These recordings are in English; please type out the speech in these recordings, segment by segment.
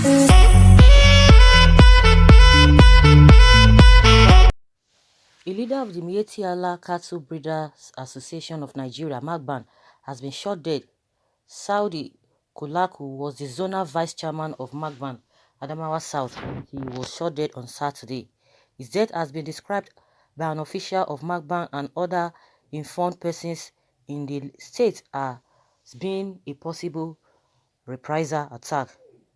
A leader of the M1Y Cattle Breeders Association of Nigeria, MAGBAN, has been shot dead. Saudi Kulaku was the zonal vice chairman of MAGBAN, Adamawa South. He was shot dead on Saturday. His death has been described by an official of MAGBAN and other informed persons in the state as being a possible reprisal attack.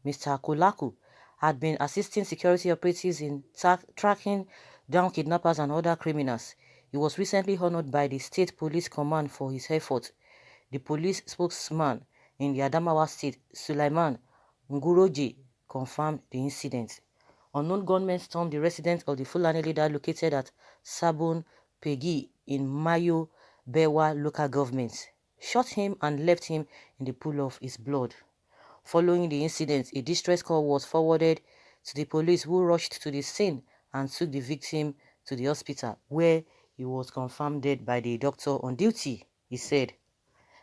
Mr. Kulaku had been assisting security operatives in tracking down kidnappers and other criminals. He was recently honored by the State Police Command for his efforts. The police spokesman in the Adamawa State, Sulaiman Nguroje, confirmed the incident. Unknown gunmen stormed the residence of the Fulani leader located at Sabon Pegi in Mayo Bewa local government, shot him and left him in the pool of his blood. Following the incident, a distress call was forwarded to the police, who rushed to the scene and took the victim to the hospital, where he was confirmed dead by the doctor on duty, he said.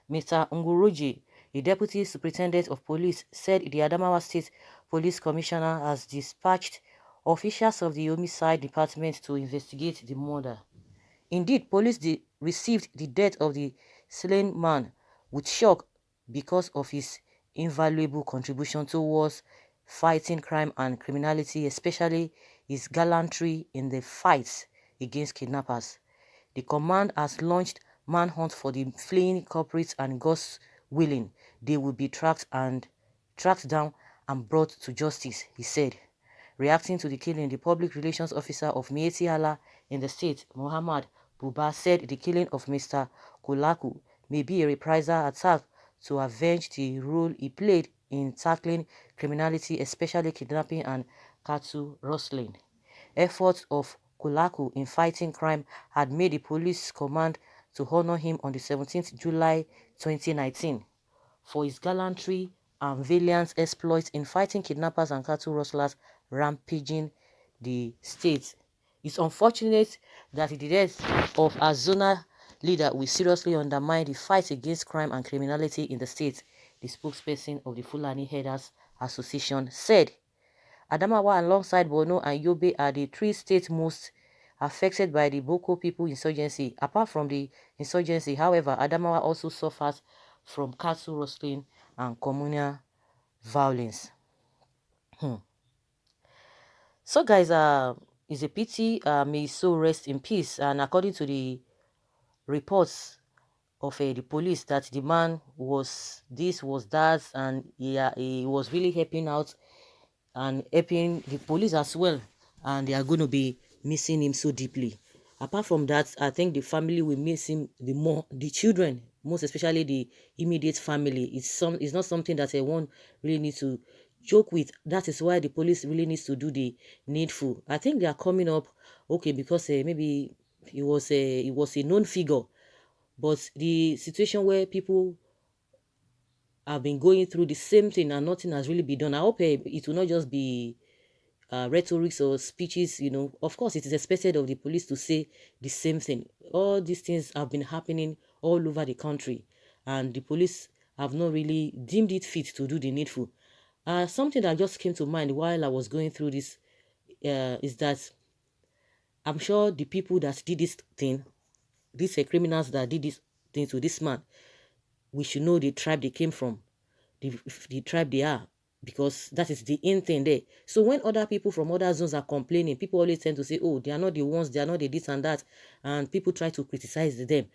Mr. Nguroje, the Deputy Superintendent of Police, said the Adamawa State Police Commissioner has dispatched officials of the Homicide Department to investigate the murder. Indeed, police received the death of the slain man with shock because of his invaluable contribution towards fighting crime and criminality, especially his gallantry in the fights against kidnappers. The command has launched manhunt for the fleeing culprits, and God's willing, they will be tracked down and brought to justice, he said. Reacting to the killing, the public relations officer of M1Y in the state, Muhammad Buba, said the killing of Mr. Kulaku may be a reprisal attack to avenge the role he played in tackling criminality, especially kidnapping and cattle rustling. Efforts of Kulaku in fighting crime had made the police command to honor him on the 17th July 2019 for his gallantry and valiant exploits in fighting kidnappers and cattle rustlers rampaging the state. It's unfortunate that the death of a zonal leader will seriously undermine the fight against crime and criminality in the state, the spokesperson of the Fulani Herders Association said. Adamawa, alongside Borno and Yobe, are the three states most affected by the Boko people insurgency. Apart from the insurgency, however, Adamawa also suffers from cattle rustling and communal violence. So guys, it's a pity, may his soul rest in peace. And according to the reports of the police, that the man was this, was that, and he was really helping out and helping the police as well, and they are going to be missing him so deeply. Apart from that, I think the family will miss him the more, the children, most especially the immediate family. It's not something that one really needs to joke with. That is why the police really needs to do the needful. I think they are coming up, okay, because maybe it was a known figure, but the situation where people have been going through the same thing and nothing has really been done. I hope it will not just be rhetorics or speeches. Of course, it is expected of the police to say the same thing. All these things have been happening all over the country, and the police have not really deemed it fit to do the needful. Something that just came to mind while I was going through this is that I'm sure the people that did this thing, these criminals that did this thing to this man, we should know the tribe they came from, the tribe they are, because that is the in thing there. So when other people from other zones are complaining, people always tend to say, oh, they are not the ones, they are not the this and that, and people try to criticize them.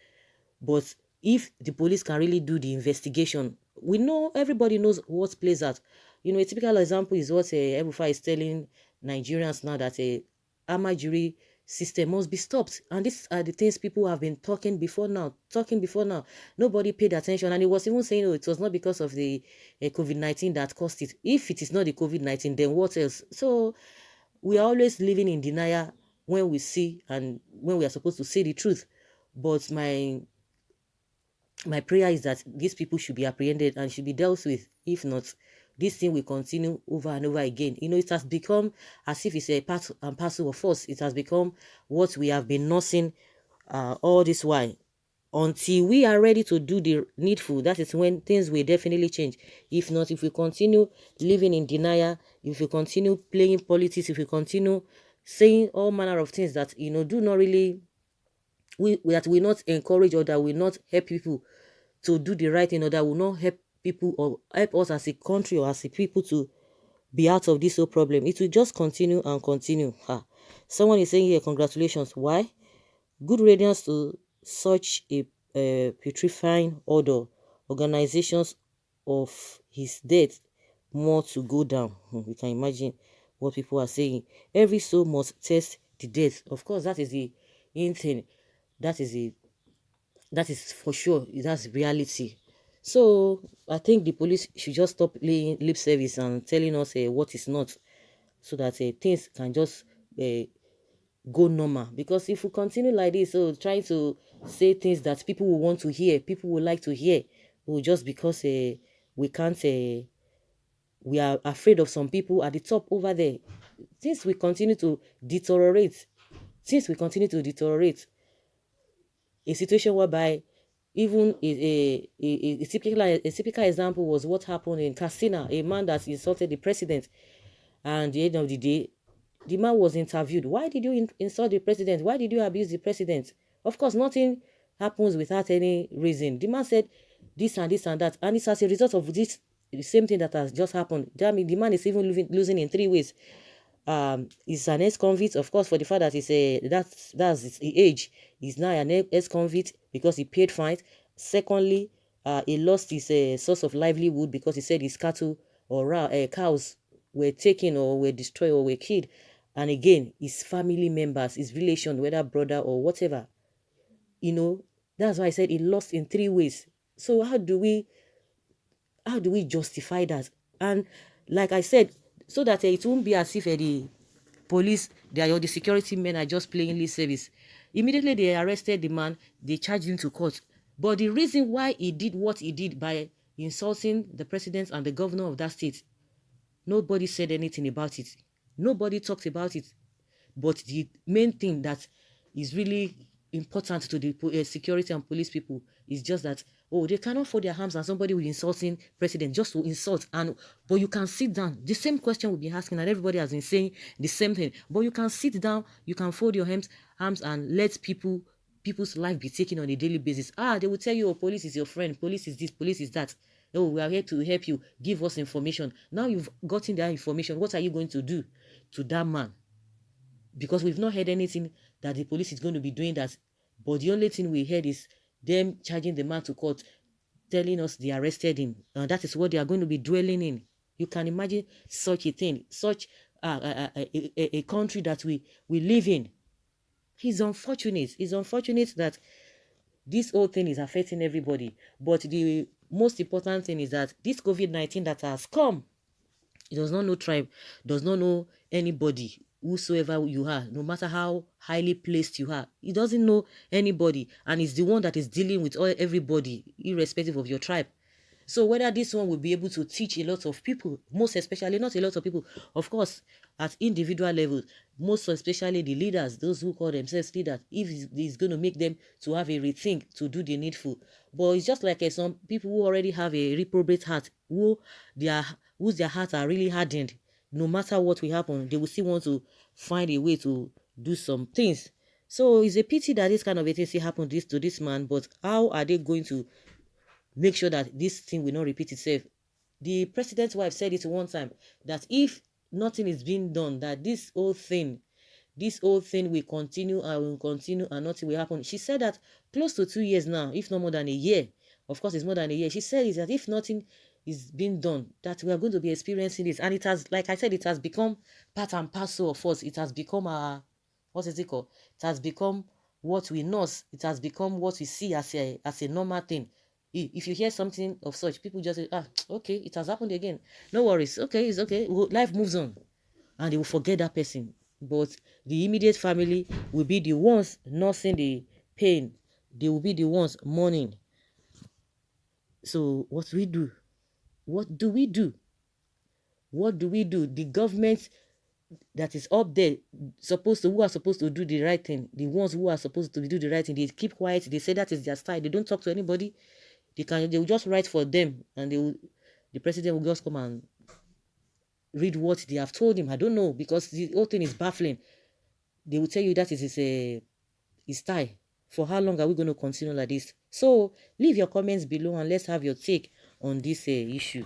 But if the police can really do the investigation, we know, everybody knows what plays out. A typical example is what M1Y is telling Nigerians now, that a army system must be stopped. And these are the things people have been talking before now. Nobody paid attention. And he was even saying, oh, it was not because of the COVID-19 that caused it. If it is not the COVID-19, then what else? So we are always living in denial when we see and when we are supposed to say the truth. But my prayer is that these people should be apprehended and should be dealt with. If not, this thing will continue over and over again. It has become as if it's a part and parcel of us. It has become what we have been nursing all this while. until we are ready to do the needful, that is when things will definitely change. If not, if we continue living in denial, if we continue playing politics, if we continue saying all manner of things that do not really that will not encourage or that will not help people to do the right thing, or that will not help people or help us as a country or as a people to be out of this whole problem, it will just continue and continue. Someone is saying here, congratulations. Why? Good riddance to such a putrefying order. Organizations of his death more to go down. We can imagine what people are saying. Every soul must test the death. Of course, that is the in thing. That is the that is for sure. That's reality. So I think the police should just stop playing lip service and telling us what is not, so that things can just uh, go normal. Because if we continue like this, so trying to say things that people will want to hear, people will like to hear, just because we can't, we are afraid of some people at the top over there. Since we continue to deteriorate, since we continue to deteriorate, a situation whereby even a typical example was what happened in Casina, a man that insulted the president, and at the end of the day, the man was interviewed. Why did you insult the president? Why did you abuse the president? Of course, nothing happens without any reason. The man said this and this and that, and it's as a result of this, the same thing that has just happened. That means the man is even losing in three ways. He's an ex-convict, of course, for the fact that he's that's his age. He's now an ex-convict because he paid fines. Secondly, he lost his source of livelihood because he said his cattle or cows were taken or were destroyed or were killed. And again, his family members, his relation, whether brother or whatever, that's why I said he lost in three ways. So how do we justify that? And like I said, so that it won't be as if the police, the security men are just playing lip service. Immediately they arrested the man, they charged him to court. But the reason why he did what he did by insulting the president and the governor of that state, nobody said anything about it. Nobody talked about it. But the main thing that is really important to the security and police people is just that, they cannot fold their arms and somebody will insulting president just to insult. But you can sit down. The same question will be asking, and everybody has been saying the same thing. But you can sit down, you can fold your arms and let people's life be taken on a daily basis. They will tell you, police is your friend, police is this, police is that. We are here to help you, give us information. Now you've gotten that information, what are you going to do to that man? Because we've not heard anything that the police is going to be doing that. But the only thing we heard is them charging the man to court, telling us they arrested him. And that is what they are going to be dwelling in. You can imagine such a thing, such a country that we live in. It's unfortunate. It's unfortunate that this whole thing is affecting everybody. But the most important thing is that this COVID-19 that has come, it does not know tribe, does not know anybody, whosoever you are, no matter how highly placed you are. It doesn't know anybody, and it's the one that is dealing with everybody, irrespective of your tribe. So whether this one will be able to teach a lot of people, most especially, not a lot of people, of course, at individual levels, most especially the leaders, those who call themselves leaders, if it's going to make them to have a rethink to do the needful. But it's just like some people who already have a reprobate heart, whose their hearts are really hardened. No matter what will happen, they will still want to find a way to do some things. So it's a pity that this kind of a thing still happened to this man, but how are they going to make sure that this thing will not repeat itself? The president's wife said it one time, that if nothing is being done, that this whole thing will continue and will continue and nothing will happen. She said that close to 2 years now, if not more than a year. Of course, it's more than a year. She said is that if nothing is being done, that we are going to be experiencing this. And it has, like I said, it has become part and parcel of us. It has become what is it called? It has become what we know. It has become what we see as a normal thing. If you hear something of such, people just say, okay, it has happened again. No worries. Okay, it's okay. Life moves on. And they will forget that person. But the immediate family will be the ones nursing the pain. They will be the ones mourning. So what do we do? What do we do? What do we do? The government that is up there, who are supposed to do the right thing, the ones who are supposed to do the right thing, they keep quiet. They say that is their style. They don't talk to anybody. They will just write for them, and the president will just come and read what they have told him. I don't know, because the whole thing is baffling. They will tell you that is his style. For how long are we going to continue like this? So leave your comments below and let's have your take on this issue.